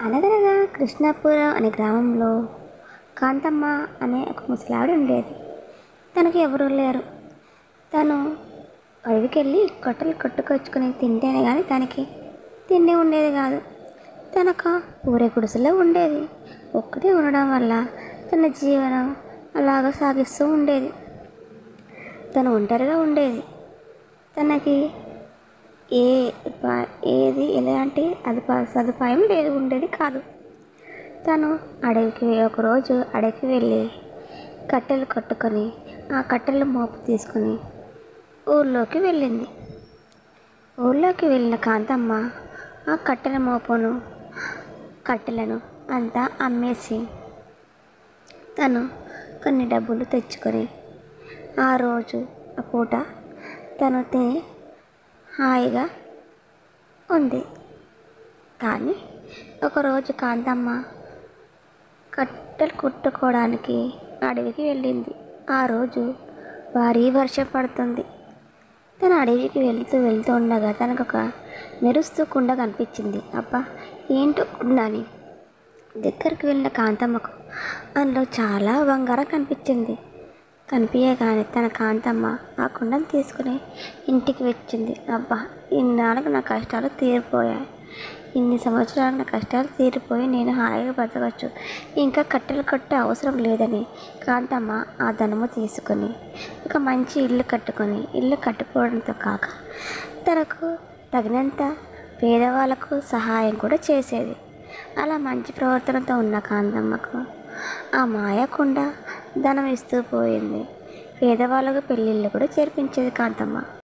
అనగనగా కృష్ణాపురం అనే గ్రామంలో కాంతమ్మ అనే ఒక ముసలావిడ ఉండేది. తనకు ఎవరూ లేరు. తను అడవికెళ్ళి కట్టెలు కొట్టుకొచ్చుకొని తింటేనే కానీ తనకి తిండి ఉండేది కాదు. తనకు పూరే గుడిసెలో ఉండేది. ఒక్కటే ఉండడం వల్ల తన జీవనం అలాగ సాగిస్తూ ఉండేది. తను ఒంటరిగా ఉండేది. తనకి ఏ ఏది ఎలాంటి సదుపాయం ఉండేది కాదు. తను ఒకరోజు అడవికి వెళ్ళి కట్టెలు కట్టుకొని ఆ కట్టెల మోపు తీసుకుని ఊర్లోకి వెళ్ళింది. ఊర్లోకి వెళ్ళిన కాంతమ్మ ఆ కట్టెలను అంతా అమ్మేసి తను కొన్ని డబ్బులు తెచ్చుకొని ఆ పూట తను తిని హాయిగా ఉంది. కానీ ఒకరోజు కాంతమ్మ కట్టెలు కుట్టుకోవడానికి అడవికి వెళ్ళింది. ఆ రోజు భారీ వర్షం పడుతుంది. తను అడవికి వెళ్తూ ఉండగా తనకు ఒక మెరుస్తూ కుండ కనిపించింది. అబ్బా, ఏంటో కుండ అని దగ్గరికి వెళ్ళిన కాంతమ్మకు అందులో చాలా బంగారం కనిపించింది. కనిపించగానే తన కాంతమ్మ ఆ కుండను తీసుకుని ఇంటికి వచ్చింది. అబ్బా, ఇన్నాళ్ళకు నా కష్టాలు తీరిపోయాయి. ఇన్ని సంవత్సరాలు నా కష్టాలు తీరిపోయి నేను హాయిగా బతకచ్చు. ఇంకా కట్టెలు కట్టే అవసరం లేదని కాంతమ్మ ఆ ధనము తీసుకొని ఒక మంచి ఇల్లు కట్టుకోవడంతో కాక తనకు తగినంత పేదవాళ్ళకు సహాయం కూడా చేసేది. అలా మంచి ప్రవర్తనతో ఉన్న కాంతమ్మకు ఆ మాయకుండ ధనం ఇస్తూ పోయింది. పేదవాళ్ళకు పెళ్ళిళ్ళు కూడా చేర్పించేది కాంతమ్మ.